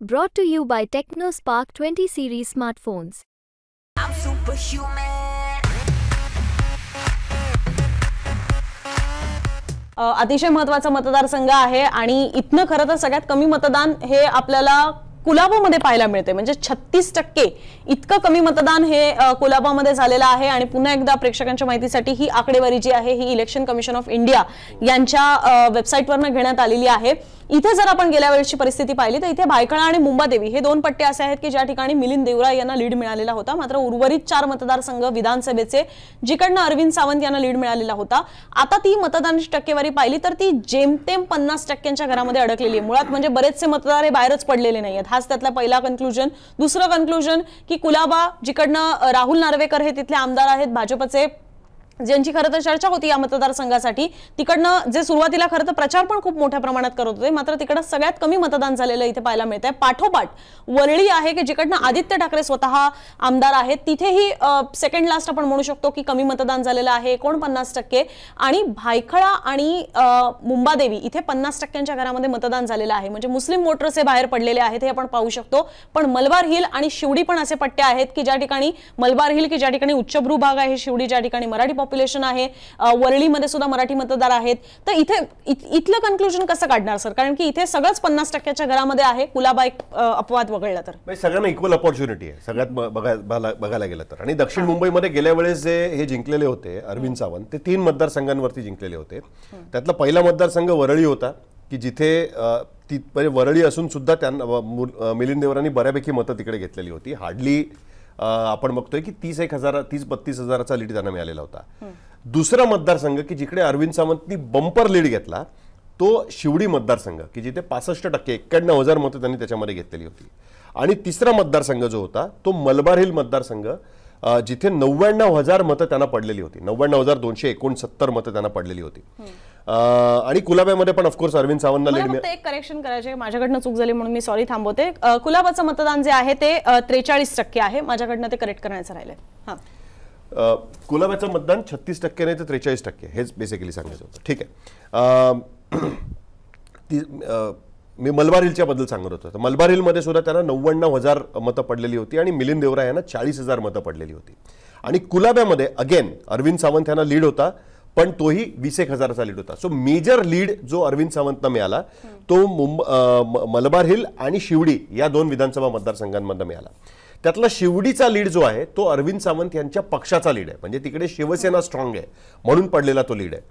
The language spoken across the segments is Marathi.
Brought to you by TechnoSpark 20 series smartphones. I'm superhuman. अतिशय महत्त्वाचा मतदारसंघ आहे आणि इथनं खरं तर सगळ्यात कमी मतदान हे आपल्याला कुलाबामध्ये पाहायला मिळते. म्हणजे 36% इतकं कमी मतदान हे कुलाबामध्ये झालेलं आहे. आणि पुन्हा एकदा प्रेक्षकांच्या माहितीसाठी ही आकडेवारी जी आहे ही इलेक्शन कमिशन ऑफ इंडिया यांच्या वेबसाईटवरनं घेण्यात आलेली आहे. इथे जर आपण गेल्या वेळची परिस्थिती पाहिली तर इथे भायखळा आणि मुंबादेवी हे दोन पट्टे असे आहेत की ज्या ठिकाणी मिलिंद देवरा यांना लीड मिळालेला होता. मात्र उर्वरित 4 मतदारसंघ विधानसभेचे जिकडनं अरविंद सावंत यांना लीड मिळालेला होता. आता ती मतदानाची टक्केवारी पाहिली तर ती जेमतेम 50%च्या घरामध्ये अडकलेली आहे. मुळात म्हणजे बरेचसे मतदार हे बाहेरच पडलेले नाहीयेत. हाच त्यातला पहिला कन्क्लुजन. दुसरं कन्क्लुजन की कुलाबा जिकडनं राहुल नार्वेकर हे तिथले आमदार आहेत भाजपचे, ज्यांची खरं तर चर्चा होती या मतदारसंघासाठी, तिकडनं जे सुरुवातीला खरं तर प्रचार पण खूप मोठ्या प्रमाणात करत होते. मात्र तिकडं सगळ्यात कमी मतदान झालेलं इथे पाहायला मिळतंय. पाठोपाठ वरळी आहे की जिकडनं आदित्य ठाकरे स्वतः आमदार आहेत, तिथेही सेकंड लास्ट आपण म्हणू शकतो की कमी मतदान झालेलं आहे 49%. आणि भायखळा आणि मुंबादेवी इथे 50%च्या घरामध्ये मतदान झालेलं आहे. म्हणजे मुस्लिम वोटर्स हे बाहेर पडलेले आहेत हे आपण पाहू शकतो. पण मलबार हिल आणि शिवडी पण असे पट्टे आहेत की ज्या ठिकाणी मलबार हिल की ज्या ठिकाणी उच्चभ्रू भाग आहे, शिवडी ज्या ठिकाणी मराठी पॉप्युलेशन आहे, वरळीमध्ये सुद्धा मराठी मतदार आहेत. तर इथे इथलं कन्क्लुजन कसं काढणार सर? कारण की इथे सगळंच 50%च्या घरामध्ये आहे. कुलाबा एक अपवाद वगळला तर सगळ्यांना इक्वल अपॉर्च्युनिटी आहे सगळ्यात बघायला गेलं तर. आणि दक्षिण मुंबईमध्ये गेल्या वेळेस जे हे जिंकलेले होते अरविंद सावंत ते 3 मतदारसंघांवरती जिंकलेले होते. त्यातला पहिला मतदारसंघ वरळी होता की जिथे वरळी असून सुद्धा त्यांना मिलिंद देवरांनी बऱ्यापैकी मतं तिकडे घेतलेली होती. हार्डली आपण बघतोय की 30-32 हजाराचा लीड त्यांना मिळालेला होता. दुसरा मतदारसंघ की जिकडे अरविंद सावंतनी बंपर लीड घेतला तो शिवडी मतदारसंघ की जिथे 65% 91,000 मतं त्यांनी त्याच्यामध्ये घेतलेली होती. आणि तिसरा मतदारसंघ जो होता तो मलबार हिल मतदारसंघ जिथे 99,000 मतं त्यांना पडलेली होती. 99,269 मतं त्यांना पडलेली होती. आणि कुलाब्यामध्ये पण ऑफकोर्स अरविंद सावंतला लीड मिळालं. एक करेक्शन करायचे, माझ्याकडनं चूक झाली म्हणून मी सॉरी थांबवते. कुलाबाचं मतदान जे आहे ते 43% आहे. माझ्याकडनं ते करेक्ट करण्याचं राहिलंय. कुलाब्याचं मतदान 36% नाही तर 43% हेच बेसिकली सांगायचं होतं. ठीक आहे. मी मलबार हिलच्या बद्दल सांगत होतो. तर मलबार हिलमध्ये सुद्धा त्यांना 99,000 मतं पडलेली होती आणि मिलिंद देवरा यांना 40,000 मतं पडलेली होती. आणि कुलाब्यामध्ये अगेन अरविंद सावंत यांना लीड होता पण तोही 20,000चा लीड होता. सो मेजर लीड जो अरविंद सावंतला मिळाला तो मलबार हिल आणि शिवडी या 2 विधानसभा मतदारसंघांमध्ये मिळाला. त्यातला शिवडीचा लीड जो आहे तो अरविंद सावंत यांच्या पक्षाचा लीड आहे. म्हणजे तिकडे शिवसेना स्ट्रॉंग आहे म्हणून पडलेला तो लीड आहे.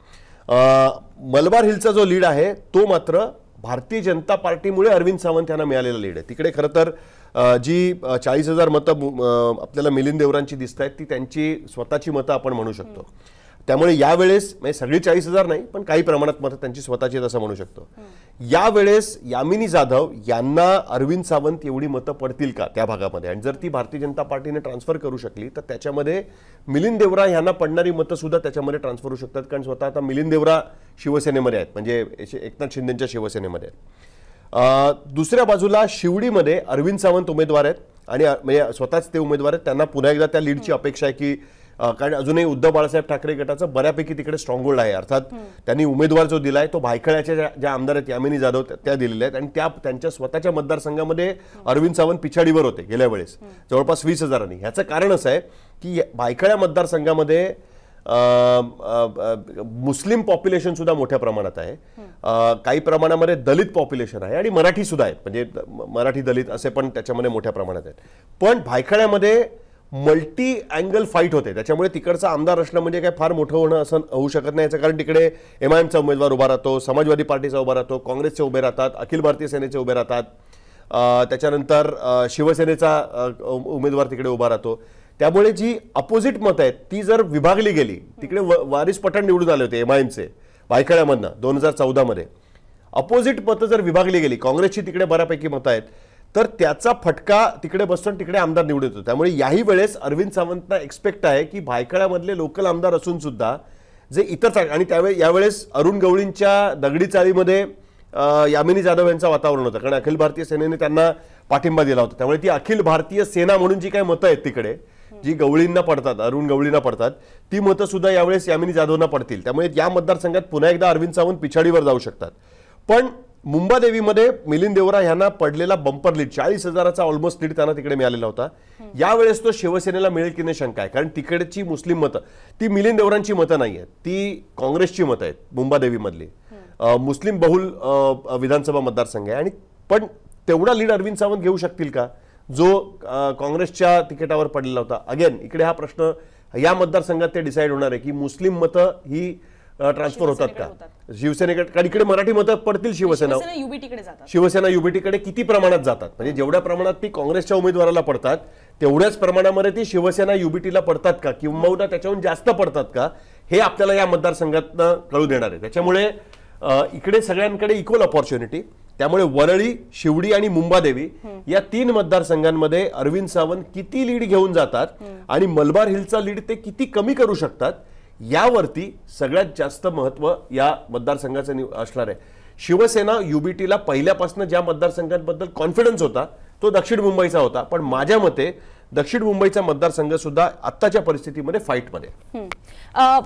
मलबार हिलचा जो लीड आहे तो मात्र भारतीय जनता पार्टीमुळे अरविंद सावंत यांना मिळालेला लीड आहे. तिकडे खरं तर जी 40,000 मतं आपल्याला मिलिंद देवरांची दिसत आहेत ती त्यांची स्वतःची मतं आपण म्हणू शकतो. त्यामुळे यावेळेस म्हणजे सगळी 40,000 नाही पण काही प्रमाणात मतं त्यांची स्वतःची असं म्हणू शकतो. यावेळेस यामिनी जाधव यांना अरविंद सावंत एवढी मतं पडतील का त्या भागामध्ये? आणि जर ती भारतीय जनता पार्टीने ट्रान्सफर करू शकली तर त्याच्यामध्ये मिलिंद देवरा यांना पडणारी मतं सुद्धा त्याच्यामध्ये ट्रान्सफर होऊ शकतात. कारण स्वतः आता मिलिंद देवरा शिवसेनेमध्ये आहेत, म्हणजे एकनाथ शिंदेच्या शिवसेनेमध्ये आहेत. दुसऱ्या बाजूला शिवडीमध्ये अरविंद सावंत उमेदवार आहेत आणि म्हणजे स्वतःच ते उमेदवार आहेत. त्यांना पुन्हा एकदा त्या लीडची अपेक्षा आहे की कारण अजूनही उद्धव बाळासाहेब ठाकरे गटाचं बऱ्यापैकी तिकडे स्ट्रॉंग होल्ड आहे. अर्थात त्यांनी उमेदवार जो दिलाय तो भायखळ्याच्या ज्या आमदार आहेत यामिनी जाधव त्या दिलेल्या आहेत. आणि त्यांच्या स्वतःच्या मतदारसंघामध्ये अरविंद सावंत पिछाडीवर होते गेल्या वेळेस जवळपास 20,000. ह्याचं कारण असं आहे की भायखळ्या मतदारसंघामध्ये मुस्लिम पॉप्युलेशन सुद्धा मोठ्या प्रमाणात आहे. काही प्रमाणामध्ये दलित पॉप्युलेशन आहे आणि मराठी सुद्धा आहेत. म्हणजे मराठी दलित असे पण त्याच्यामध्ये मोठ्या प्रमाणात आहेत. पण भायखळ्यामध्ये मल्टी अँगल फाईट होते. त्याच्यामुळे तिकडचा आमदार असणं म्हणजे काय फार मोठं होणं असं होऊ शकत नाही. याचं कारण तिकडे MIMचा उमेदवार उभा राहतो, समाजवादी पार्टीचा उभा राहतो, काँग्रेसचे उभे राहतात, अखिल भारतीय सेनेचे उभे राहतात, त्याच्यानंतर शिवसेनेचा उमेदवार तिकडे उभा राहतो. त्यामुळे जी अपोजिट मतं आहेत ती जर विभागली गेली, तिकडे वारिस पठाण निवडून आले होते MIMचे भायखळ्यामधनं 2014 मध्ये. अपोजिट मतं जर विभागली गेली, काँग्रेसची तिकडे बऱ्यापैकी मतं आहेत, तर त्याचा फटका तिकडे बसतो तिकडे आमदार निवडून येतो. त्यामुळे याही वेळेस अरविंद सावंतला एक्सपेक्ट आहे की भायखळ्यामधले लोकल आमदार असून सुद्धा जे इतर आणि त्यावेळी यावेळेस अरुण गवळींच्या दगडी चाळीमध्ये यामिनी जाधव यांचं वातावरण होतं. कारण अखिल भारतीय सेनेने त्यांना पाठिंबा दिला होता. त्यामुळे ती अखिल भारतीय सेना म्हणून जी काही मतं आहेत तिकडे जी गवळींना पडतात, अरुण गवळींना पडतात, ती मतं सुद्धा यावेळेस यामिनी जाधवना पडतील. त्यामुळे या मतदारसंघात पुन्हा एकदा अरविंद सावंत पिछाडीवर जाऊ शकतात. पण मुंबादेवीमध्ये मिलिंद देवरा यांना पडलेला बंपर लीड 40,000चा ऑलमोस्ट लीड त्यांना तिकडे मिळालेला होता. यावेळेस तो शिवसेनेला मिळेल की नाही शंका आहे, कारण तिकडची मुस्लिम मतं ती मिलिंद देवरांची मतं नाही आहेत, ती काँग्रेसची मतं आहेत. मुंबादेवीमधली मुस्लिम बहुल विधानसभा मतदारसंघ आहे, आणि पण तेवढा लीड अरविंद सावंत घेऊ शकतील का जो काँग्रेसच्या तिकिटावर पडलेला होता. अगेन इकडे हा प्रश्न या मतदारसंघात ते डिसाईड होणार आहे की मुस्लिम मतं ही ट्रान्सफर होतात का शिवसेनेकडे, कारण इकडे मराठी मतं पडतील शिवसेना युबीटीकडे किती प्रमाणात जातात, म्हणजे जेवढ्या प्रमाणात ती काँग्रेसच्या उमेदवाराला पडतात तेवढ्याच प्रमाणामध्ये ती शिवसेना युबीटीला पडतात का किंवा त्याच्याहून जास्त पडतात का, हे आपल्याला या मतदारसंघातनं कळून येणार आहे. त्याच्यामुळे इकडे सगळ्यांकडे इक्वल ऑपॉर्च्युनिटी. त्यामुळे वरळी, शिवडी आणि मुंबादेवी या 3 मतदारसंघांमध्ये अरविंद सावंत किती लीड घेऊन जातात आणि मलबार हिलचा लीड ते किती कमी करू शकतात यावरती सगळ्यात जास्त महत्व या मतदारसंघाचं असणार आहे. शिवसेना युबीटीला पहिल्यापासून ज्या मतदारसंघांबद्दल कॉन्फिडन्स होता तो दक्षिण मुंबईचा होता, पण माझ्या मते दक्षिण मुंबईचा मतदारसंघ सुद्धा आत्ताच्या परिस्थितीमध्ये फाईटमध्ये.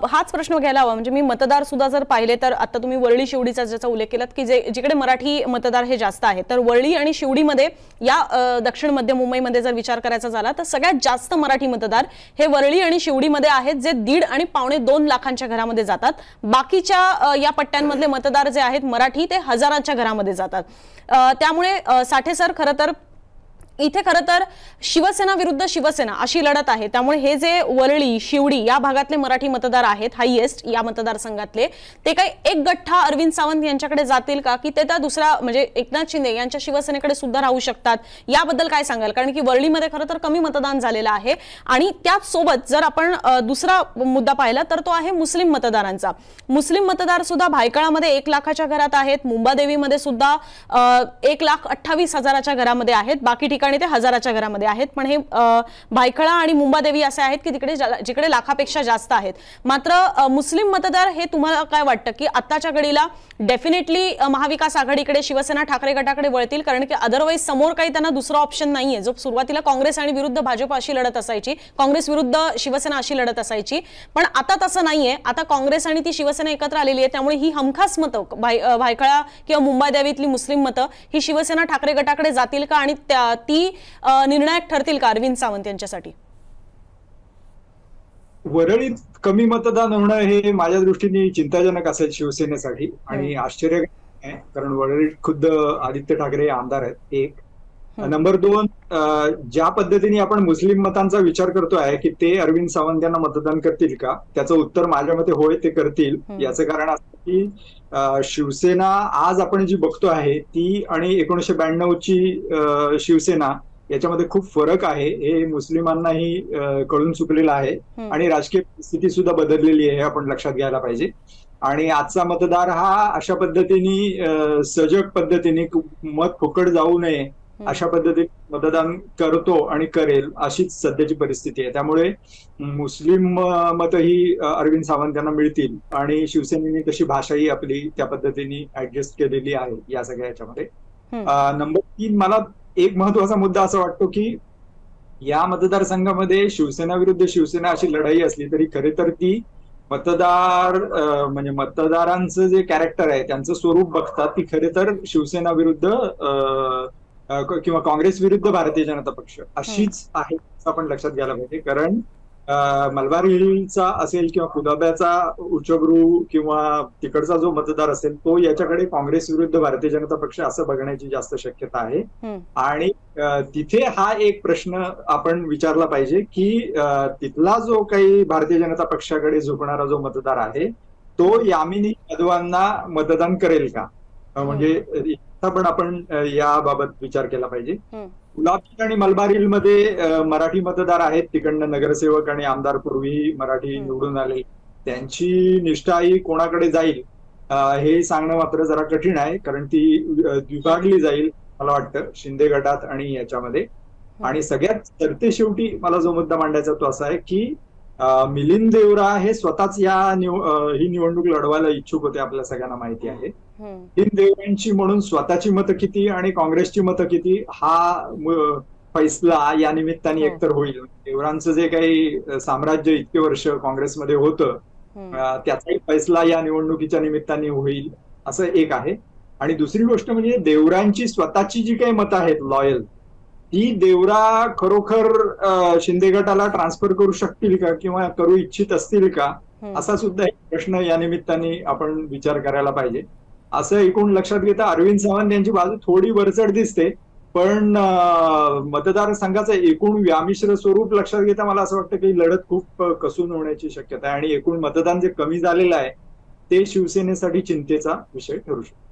हाच प्रश्न घ्यायला हवा, म्हणजे मी मतदार सुद्धा जर पाहिले तर आता तुम्ही वरळी शिवडीचा ज्याचा उल्लेख केलात की जिकडे मराठी मतदार हे जास्त आहेत, तर वरळी आणि शिवडीमध्ये या दक्षिण मध्य मुंबईमध्ये जर विचार करायचा झाला तर सगळ्यात जास्त मराठी मतदार हे वरळी आणि शिवडीमध्ये आहेत, जे 1.5 आणि 1.25 लाखांच्या घरामध्ये जातात. बाकीच्या या पट्ट्यांमधले मतदार जे आहेत मराठी ते हजारांच्या घरामध्ये जातात. त्यामुळे साठे सर खरं तर इथे खरं तर शिवसेना विरुद्ध शिवसेना अशी लढत आहे. त्यामुळे हे जे वरळी, शिवडी या भागातले मराठी मतदार आहेत हायएस्ट या मतदारसंघातले, ते काही एक गठ्ठा अरविंद सावंत यांच्याकडे जातील का की ते त्या दुसऱ्या म्हणजे एकनाथ शिंदे यांच्या शिवसेनेकडे सुद्धा राहू शकतात, याबद्दल काय सांगाल? कारण की वरळीमध्ये खरं तर कमी मतदान झालेलं आहे. आणि त्याच सोबत जर आपण दुसरा मुद्दा पाहिला तर तो आहे मुस्लिम मतदारांचा. मुस्लिम मतदार सुद्धा भायखळामध्ये 1 लाखाच्या घरात आहेत, मुंबादेवीमध्ये सुद्धा 1,28,000च्या घरामध्ये आहेत, बाकी ठिकाणी ते हजाराच्या घरामध्ये आहेत. पण हे भायखळा आणि मुंबादेवी असे आहेत की जिकडे लाखापेक्षा जास्त आहेत. मात्र मुस्लिम मतदार हे तुम्हाला काय वाटतं की आत्ताच्या घडीला डेफिनेटली महाविकास आघाडीकडे शिवसेना ठाकरे गटाकडे वळतील, कारण की अदरवाईज समोर काही त्यांना दुसरा ऑप्शन नाहीये. जो सुरुवातीला काँग्रेस आणि विरुद्ध भाजप अशी लढत असायची, काँग्रेस विरुद्ध शिवसेना अशी लढत असायची, पण आता तसं नाहीये. आता काँग्रेस आणि ती शिवसेना एकत्र आलेली आहे. त्यामुळे ही हमखास मतं भायखळा किंवा मुंबादेवीतली मुस्लिम मतं ही शिवसेना ठाकरे गटाकडे जातील का आणि ती निर्णायक ठरतील का अरविंद सावंत यांच्यासाठी? वरळीत कमी मतदान होणं हे माझ्या दृष्टीने चिंताजनक असेल शिवसेनेसाठी, आणि आश्चर्य आहे कारण वरळीत खुद्द आदित्य ठाकरे आमदार आहेत. एक नंबर 2, ज्या पद्धतीने आपण मुस्लिम मतांचा विचार करतो आहे की ते अरविंद सावंत यांना मतदान करतील का, त्याचं उत्तर माझ्या मते होय, ते करतील. याचं कारण असं की शिवसेना आज आपण जी बघतो आहे ती आणि 1992ची शिवसेना याच्यामध्ये खूप फरक आहे. हे मुस्लिमांनाही कळून चुकलेलं आहे आणि राजकीय स्थिती सुद्धा बदललेली आहे, हे आपण लक्षात घ्यायला पाहिजे. आणि आजचा मतदार हा अशा पद्धतीने सजग पद्धतीने मत फुकट जाऊ नये अशा पद्धतीने मतदान करतो आणि करेल, अशीच सध्याची परिस्थिती आहे. त्यामुळे मुस्लिम मतं ही अरविंद सावंत यांना मिळतील आणि शिवसेनेने तशी भाषाही आपली त्या पद्धतीने ऍडजस्ट केलेली आहे या सगळ्या याच्यामध्ये. नंबर 3, मला एक महत्वाचा मुद्दा असा वाटतो की या मतदारसंघामध्ये शिवसेना विरुद्ध शिवसेना अशी लढाई असली तरी खरे तर ती मतदार म्हणजे मतदारांचं जे कॅरेक्टर आहे त्यांचं स्वरूप बघतात ती खरे तर शिवसेना विरुद्ध किंवा काँग्रेस विरुद्ध भारतीय जनता पक्ष अशीच आहे असं आपण लक्षात घ्यायला पाहिजे. कारण मलबार हिलचा असेल किंवा कुलाब्याचा उच्चभ्रू किंवा तिकडचा जो मतदार असेल तो याच्याकडे काँग्रेस विरुद्ध भारतीय जनता पक्ष असं बघण्याची जास्त शक्यता आहे. आणि तिथे हा एक प्रश्न आपण विचारला पाहिजे की तिथला जो काही भारतीय जनता पक्षाकडे झुकणारा जो मतदार आहे तो यामिनी यादवांना मतदान करेल का, म्हणजे पण आपण याबाबत विचार केला पाहिजे. गुलाबी आणि मलबार हिल मध्ये मराठी मतदार आहेत, तिकडनं नगरसेवक आणि आमदार पूर्वी मराठी निवडून आले, त्यांची निष्ठा ही कोणाकडे जाईल हे सांगणं मात्र जरा कठीण आहे, कारण ती विभागली जाईल मला वाटतं शिंदे गटात आणि याच्यामध्ये. आणि सगळ्यात सरतेशेवटी मला जो मुद्दा मांडायचा तो असा आहे की मिलिंद देवरा हे स्वतःच ही निवडणूक लढवायला इच्छुक होते, आपल्या सगळ्यांना माहिती आहे. मिलिंद देवरांची म्हणून स्वतःची मतं किती आणि काँग्रेसची मतं किती हा फैसला या निमित्ताने एकतर होईल. देवरांचं जे काही साम्राज्य इतके वर्ष काँग्रेसमध्ये होतं त्याचाही फैसला या निवडणुकीच्या निमित्ताने होईल असं एक आहे. आणि दुसरी गोष्ट म्हणजे देवरांची स्वतःची जी काही मतं आहेत लॉयल, ती देवरा खरोखर शिंदे गटाला ट्रान्सफर करू शकतील का किंवा करू इच्छित असतील का, असा सुद्धा एक प्रश्न या निमित्ताने आपण विचार करायला पाहिजे. असं एकूण लक्षात घेता अरविंद सावंत यांची बाजू थोडी वरचढ दिसते, पण मतदारसंघाचं एकूण व्यामिश्र स्वरूप लक्षात घेता मला असं वाटतं की लढत खूप कसून होण्याची शक्यता आहे आणि एकूण मतदान जे कमी झालेलं आहे ते शिवसेनेसाठी चिंतेचा विषय ठरू शकतो.